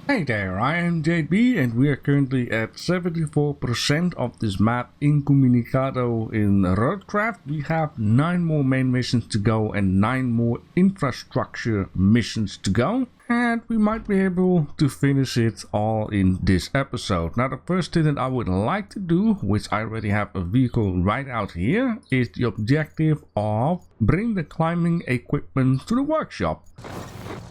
Hey there, I am JB and we are currently at 74% of this map Incommunicado in RoadCraft. We have 9 more main missions to go and 9 more infrastructure missions to go. And we might be able to finish it all in this episode. Now the first thing that I would like to do, which I already have a vehicle right out here, is the objective of bring the climbing equipment to the workshop.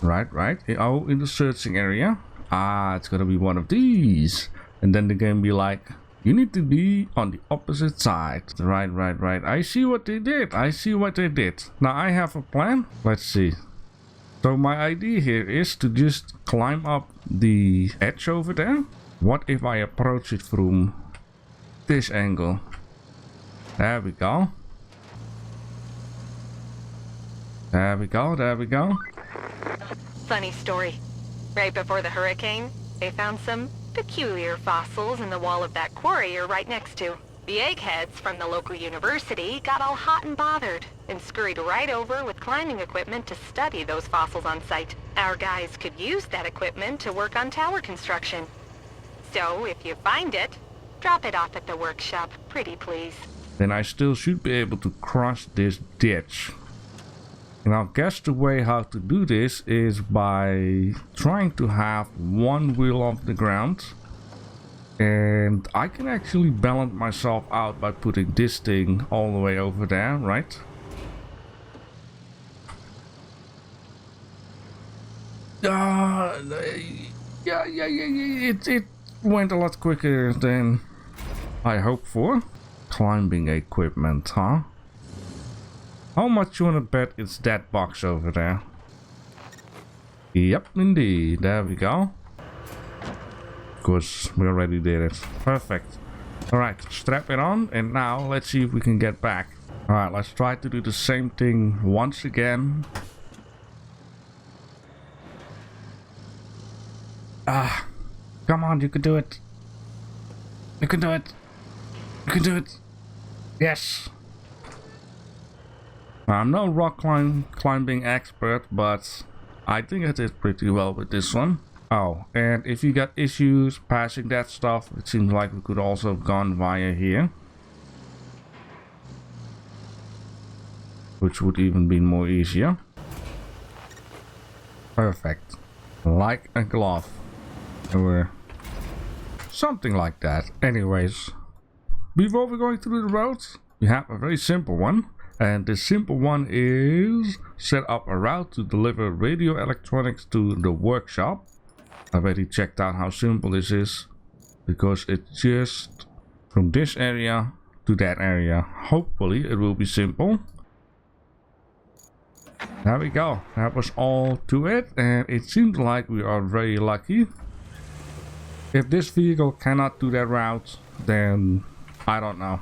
Right. Oh, in the searching area. Ah, it's gonna be one of these. And then the game be like, you need to be on the opposite side. Right. I see what they did. Now I have a plan. Let's see. So my idea here is to just climb up the edge over there. What if I approach it from this angle? There we go. Funny story. Right before the hurricane, they found some peculiar fossils in the wall of that quarry you're right next to. The eggheads from the local university got all hot and bothered and scurried right over with climbing equipment to study those fossils on site. Our guys could use that equipment to work on tower construction. So if you find it, drop it off at the workshop, pretty please. Then I still should be able to cross this ditch. And I guess the way how to do this is by trying to have one wheel off the ground. And I can actually balance myself out by putting this thing all the way over there, right? Yeah, it went a lot quicker than I hoped for. Climbing equipment, huh? How much you wanna bet it's that box over there? Yep, indeed. There we go. Of course, we already did it. Perfect. Alright, strap it on and now let's see if we can get back. Alright, let's try to do the same thing once again. Ah, come on, you can do it. You can do it. Yes. I'm no rock climbing expert, but I think I did pretty well with this one. Oh, and if you got issues passing that stuff, it seems like we could also have gone via here. Which would even be more easier. Perfect. Like a glove. Or something like that. Anyways, before we're going through the roads, we have a very simple one. And the simple one is set up a route to deliver radio electronics to the workshop. I already checked out how simple this is, because it's just from this area to that area. Hopefully it will be simple. There we go. That was all to it, and it seems like we are very lucky. If this vehicle cannot do that route, then I don't know.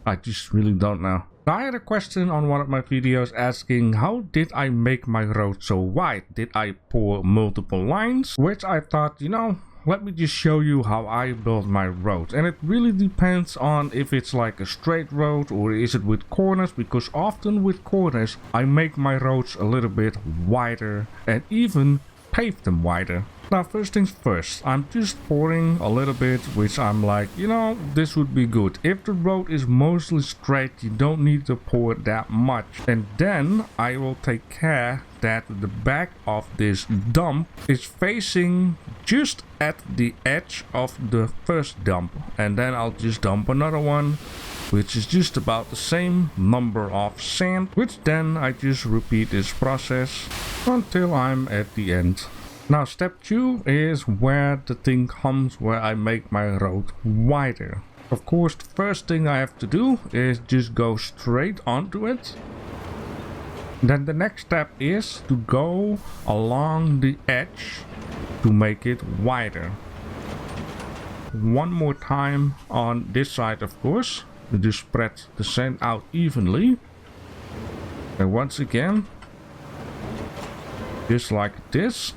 I just really don't know. I had a question on one of my videos asking how did I make my road so wide? Did I pour multiple lines? Which I thought, you know, let me just show you how I build my road. And it really depends on if it's like a straight road or is it with corners, because often with corners I make my roads a little bit wider and even pave them wider. Now first things first, I'm just pouring a little bit, which I'm like, you know, this would be good. If the road is mostly straight, you don't need to pour that much. And then I will take care that the back of this dump is facing just at the edge of the first dump. And then I'll just dump another one, which is just about the same number of sand, which then I just repeat this process until I'm at the end. Now step 2 is where the thing comes where I make my road wider. Of course, the first thing I have to do is just go straight onto it. Then the next step is to go along the edge to make it wider. One more time on this side, of course, to just spread the sand out evenly. And once again, just like this.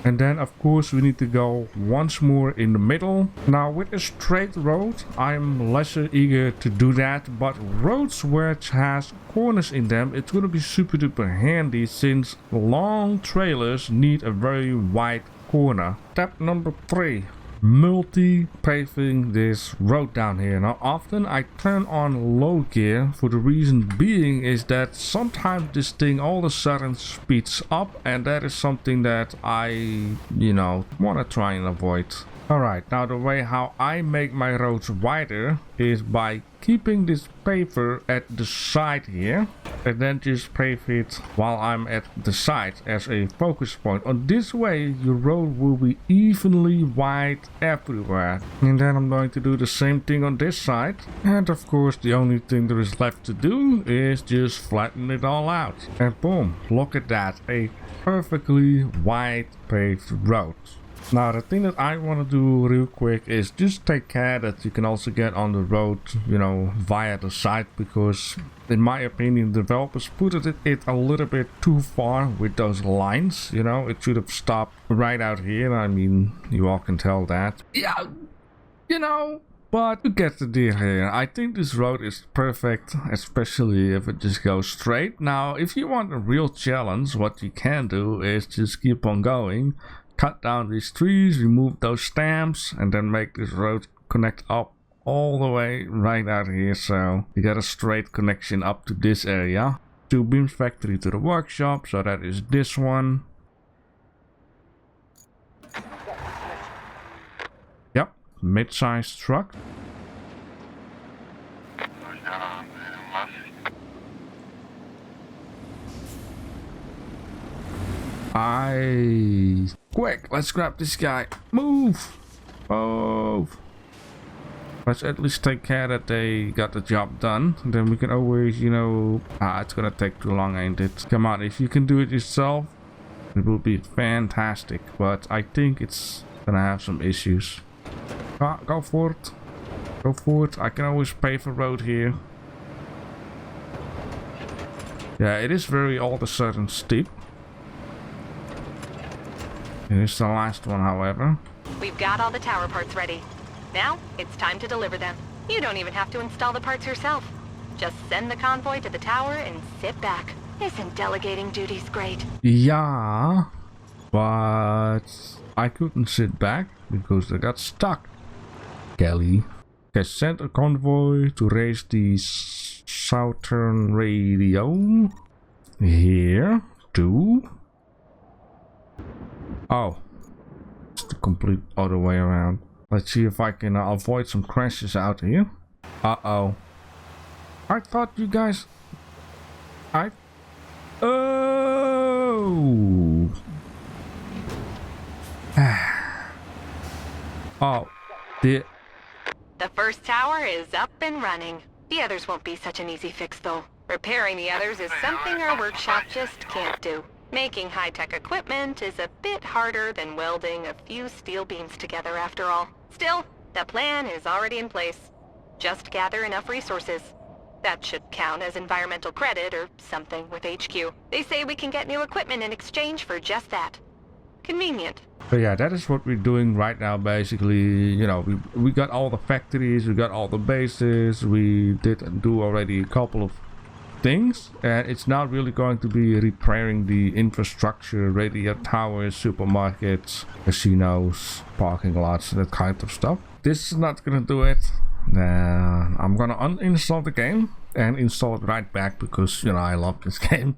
And then of course we need to go once more in the middle. Now with a straight road I'm lesser eager to do that, but roads which has corners in them, it's gonna be super duper handy since long trailers need a very wide corner. Step number 3. Multi-paving this road down here. Now often I turn on low gear for the reason being is that sometimes this thing all of a sudden speeds up, and that is something that I, want to try and avoid. Alright, now the way how I make my roads wider is by keeping this paver at the side here and then just pave it while I'm at the side as a focus point. On this way your road will be evenly wide everywhere. And then I'm going to do the same thing on this side. And of course the only thing there is left to do is just flatten it all out. And boom, look at that, a perfectly wide paved road. Now the thing that I want to do real quick is just take care that you can also get on the road, via the side, because in my opinion developers put it a little bit too far with those lines. It should have stopped right out here. I mean, you all can tell that. Yeah, but you get the deal here. I think this road is perfect, especially if it just goes straight. Now if you want a real challenge, what you can do is just keep on going. Cut down these trees, remove those stamps, and then make this road connect up all the way right out here. So you get a straight connection up to this area. 2 beams factory to the workshop, so that is this one. Yep, mid-sized truck. Quick, let's grab this guy. Move! Let's at least take care that they got the job done. Then we can always, it's gonna take too long, ain't it? Come on, if you can do it yourself, it will be fantastic. But I think it's gonna have some issues. Go for it. Go for it. I can always pave a road here. Yeah, it is very all of a sudden steep. Here's the last one, however. We've got all the tower parts ready. Now, it's time to deliver them. You don't even have to install the parts yourself. Just send the convoy to the tower and sit back. Isn't delegating duties great? Yeah, but I couldn't sit back because I got stuck. Kelly. Okay, send a convoy to raise the southern radio. Here, to... Oh, it's the complete other way around. Let's see if I can avoid some crashes out here. Uh-oh. I thought you guys... Oh! Oh, the first tower is up and running. The others won't be such an easy fix, though. Repairing the others is something our workshop just can't do. Making high-tech equipment is a bit harder than welding a few steel beams together, after all. Still, the plan is already in place. Just gather enough resources. That should count as environmental credit or something with HQ. They say we can get new equipment in exchange for just that. Convenient. So yeah, that is what we're doing right now, basically. We got all the factories, we got all the bases, we did do already a couple of things, and it's now really going to be repairing the infrastructure, radio towers, supermarkets, casinos, parking lots, that kind of stuff. This is not gonna do it. I'm gonna uninstall the game and install it right back because I love this game.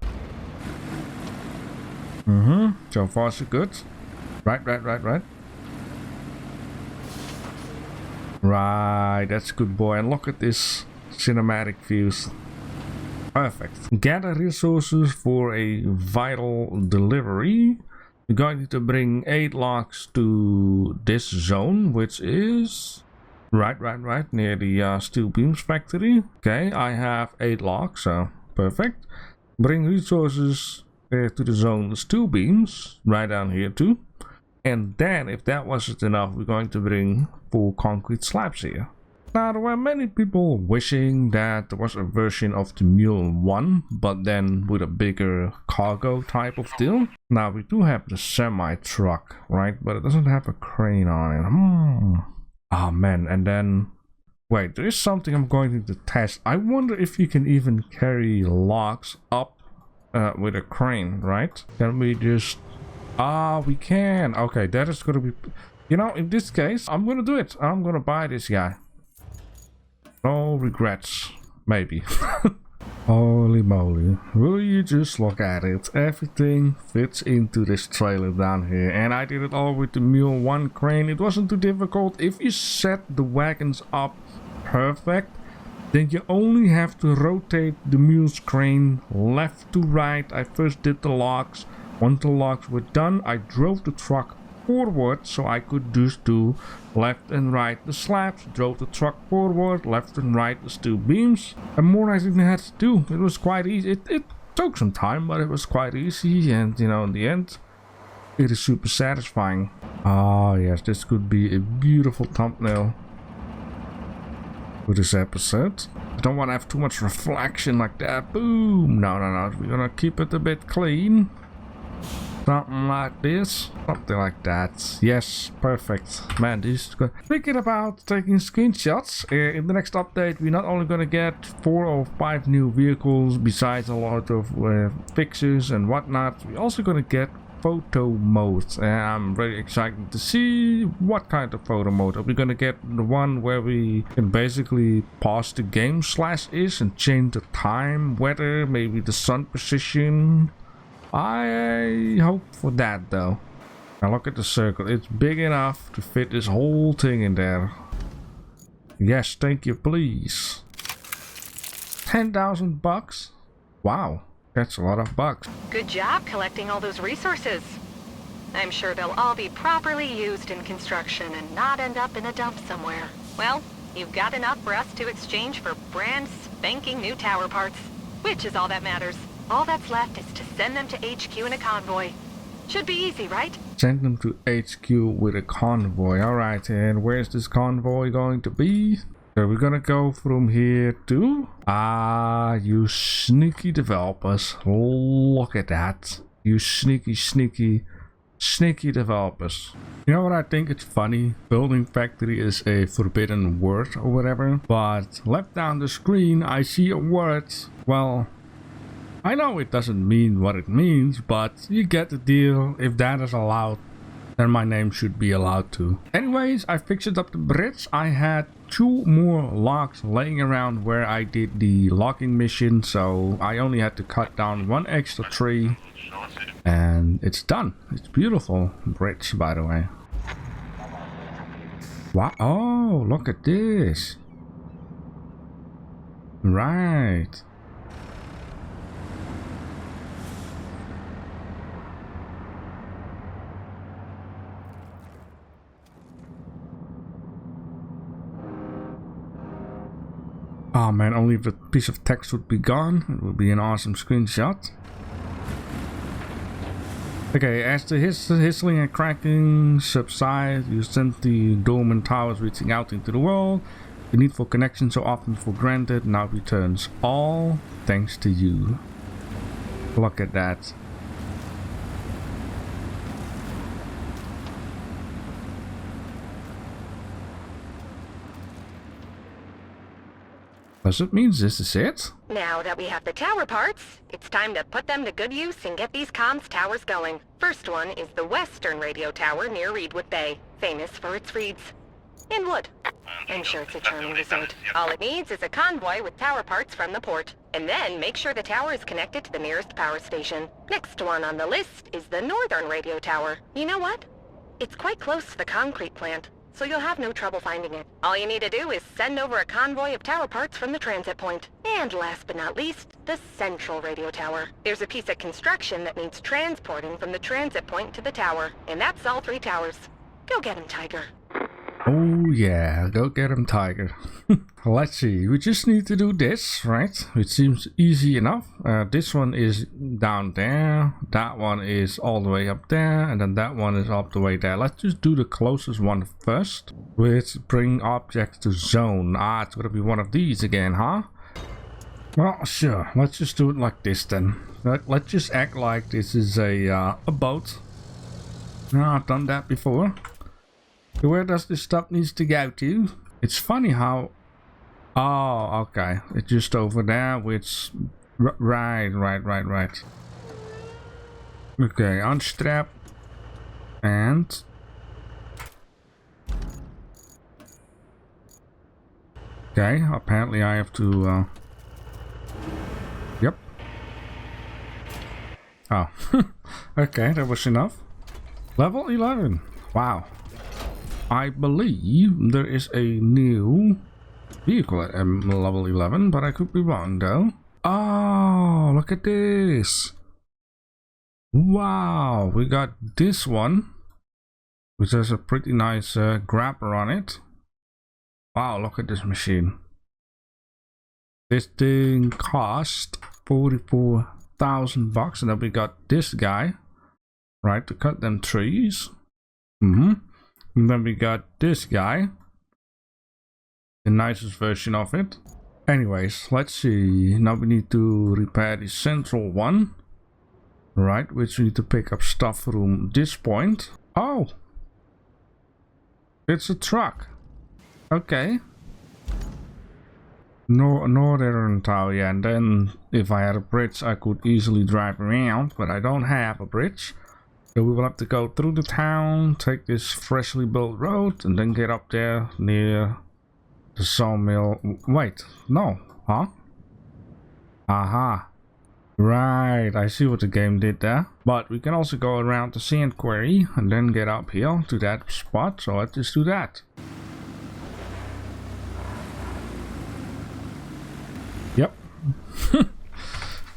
So far so good. Right, that's good, boy. And look at this cinematic views. Perfect. Gather resources for a vital delivery. You're going to bring 8 logs to this zone, which is right near the steel beams factory. Okay, I have 8 logs, so perfect. Bring resources to the zone steel beams right down here too. And then, if that wasn't enough, we're going to bring 4 concrete slabs here. Now, there were many people wishing that there was a version of the Mule 1, but then with a bigger cargo type of deal. Now, we do have the semi-truck, right? But it doesn't have a crane on it. Oh man, and then... Wait, there is something I'm going to test. I wonder if you can even carry logs up with a crane, right? Can we just Ah, we can. Okay, that is gonna be... You know, in this case, I'm gonna do it. I'm gonna buy this guy. No regrets. Maybe. Holy moly. Will you just look at it? Everything fits into this trailer down here. And I did it all with the Mule 1 crane. It wasn't too difficult. If you set the wagons up perfect, then you only have to rotate the Mule's crane left to right. I first did the logs. Once the logs were done, I drove the truck forward so I could just do left and right the slabs, drove the truck forward, left and right the steel beams, and more I didn't have to do. It was quite easy. It took some time, but it was quite easy, and you know, in the end it is super satisfying. Ah yes, this could be a beautiful thumbnail for this episode. I don't want to have too much reflection like that. Boom. No, we're gonna keep it a bit clean. Something like this. Something like that. Yes, perfect. Man, this is good. Thinking about taking screenshots. In the next update, we're not only gonna get 4 or 5 new vehicles, besides a lot of fixes and whatnot. We're also gonna get photo mode. I'm very excited to see what kind of photo mode. Are we gonna get the one where we can basically pause the game /is and change the time, weather, maybe the sun position? I hope for that though. Now look at the circle. It's big enough to fit this whole thing in there. Yes, thank you, please. 10,000 bucks? Wow, that's a lot of bucks. Good job collecting all those resources. I'm sure they'll all be properly used in construction and not end up in a dump somewhere. Well, you've got enough for us to exchange for brand spanking new tower parts, which is all that matters. All that's left is to send them to HQ in a convoy. Should be easy, right? Send them to HQ with a convoy. Alright, and where's this convoy going to be? So we're gonna go from here to... Ah, you sneaky developers. Look at that. You sneaky developers. You know what I think? It's funny. Building factory is a forbidden word or whatever. But left down the screen, I see a word. Well... I know it doesn't mean what it means, but you get the deal. If that is allowed, then my name should be allowed too. Anyways, I fixed up the bridge. I had 2 more logs laying around where I did the logging mission, so I only had to cut down 1 extra tree. And it's done. It's beautiful bridge, by the way. Wow, oh, look at this. Right. Oh man, only if the piece of text would be gone, it would be an awesome screenshot. Okay, as the hissing and cracking subside, you send the dome and towers reaching out into the world. The need for connection so often for granted now returns, all thanks to you. Look at that. Does it mean this is it? Now that we have the tower parts, it's time to put them to good use and get these comms towers going. First one is the western radio tower near Reedwood Bay, famous for its reeds. In wood. I'm sure it's a charming resort. All it needs is a convoy with tower parts from the port. And then make sure the tower is connected to the nearest power station. Next one on the list is the northern radio tower. You know what? It's quite close to the concrete plant, so you'll have no trouble finding it. All you need to do is send over a convoy of tower parts from the transit point. And last but not least, the central radio tower. There's a piece of construction that needs transporting from the transit point to the tower, and that's all 3 towers. Go get 'em, Tiger. Oh yeah, go get him, Tiger. Let's see, we just need to do this, right? It seems easy enough. This one is down there, that one is all the way up there, and then that one is up the way there. Let's just do the closest one first, which bring objects to zone. Ah, it's gonna be one of these again, huh? Well, sure, let's just do it like this then. Let's just act like this is a boat. No, I've done that before. So where does this stuff needs to go to? It's funny how... Oh, okay. It's just over there, which... Right. Okay, unstrap. And okay, apparently I have to yep. Oh. Okay, that was enough. Level 11. Wow. I believe there is a new vehicle at level 11, but I could be wrong though. Oh, look at this. Wow, we got this one, which has a pretty nice grabber on it. Wow, look at this machine. This thing cost 44,000 bucks, and then we got this guy, right, to cut them trees. And then we got this guy, the nicest version of it. Anyways, let's see. Now we need to repair the central one, right, which we need to pick up stuff from this point. Oh, it's a truck. Okay. Northern Tower, yeah, and then if I had a bridge I could easily drive around, but I don't have a bridge. So we will have to go through the town, take this freshly built road, and then get up there near the sawmill. Wait, no, huh? Aha. Right, I see what the game did there. But we can also go around the sand quarry and then get up here to that spot, so let's just do that. Yep.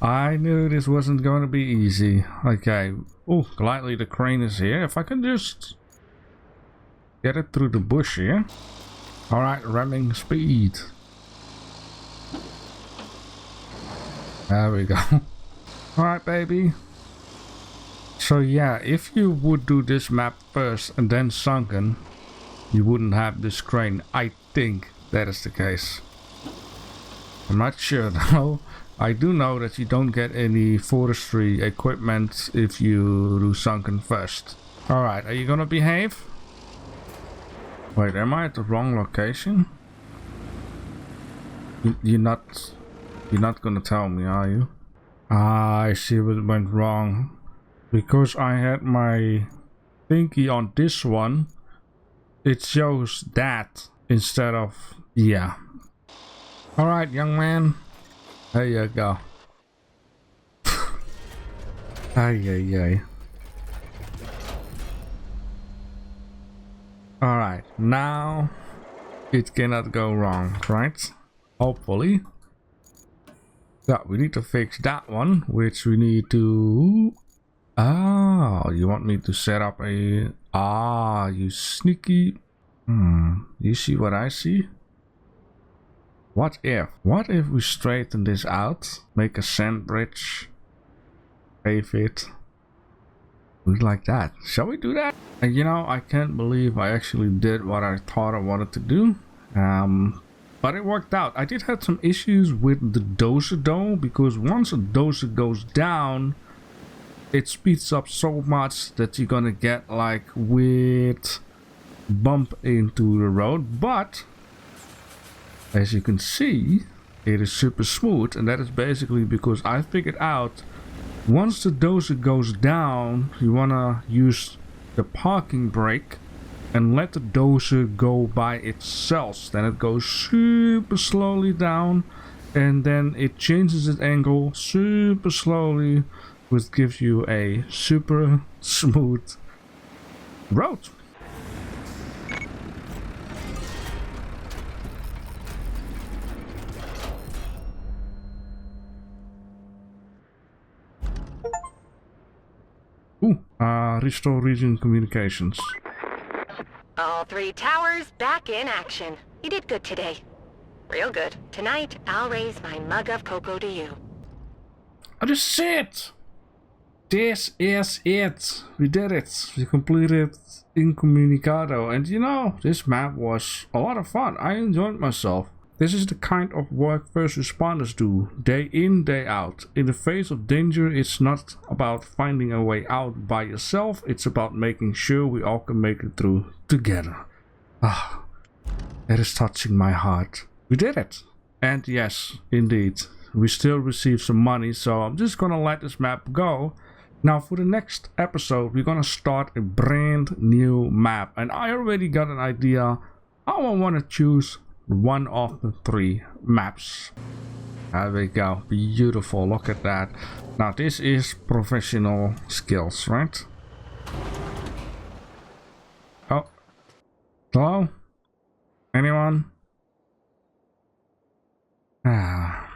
I knew this wasn't going to be easy. Okay. Oh, gladly the crane is here. If I can just get it through the bush here. Alright, ramming speed. There we go. Alright, baby. So yeah, if you would do this map first and then sunken, you wouldn't have this crane. I think that is the case. I'm not sure though. I do know that you don't get any forestry equipment if you do sunken first. Alright, are you gonna behave? Wait, am I at the wrong location? You're not gonna tell me, are you? Ah, I see what went wrong. Because I had my thingy on this one, it shows that instead of, yeah. Alright, young man. There you go. Ay. Alright, now it cannot go wrong, right? Hopefully. So we need to fix that one, which we need to... Oh, you want me to set up a... Ah, you sneaky... You see what I see? What if we straighten this out, make a sand bridge, pave it, do it like that? Shall we do that? And you know, I can't believe I actually did what I thought I wanted to do. But it worked out. I did have some issues with the dozer though, because once a dozer goes down, it speeds up so much that you're gonna get like weird bump into the road. But as you can see, it is super smooth, and that is basically because I figured out once the dozer goes down, you wanna use the parking brake and let the dozer go by itself. Then it goes super slowly down, and then it changes its angle super slowly, which gives you a super smooth road. Restore region communications. All 3 towers back in action. You did good today. Real good. Tonight, I'll raise my mug of cocoa to you. Oh, this is it! This is it! We did it! We completed Incommunicado, and you know, this map was a lot of fun. I enjoyed myself. This is the kind of work first responders do, day in, day out. In the face of danger, it's not about finding a way out by yourself, it's about making sure we all can make it through together. Ah, that is touching my heart. We did it! And yes, indeed, we still received some money, so I'm just gonna let this map go. Now for the next episode, we're gonna start a brand new map, and I already got an idea how I want to choose one of the 3 maps. There we go, beautiful, look at that. Now this is professional skills, right? Oh, hello? Anyone? Ah.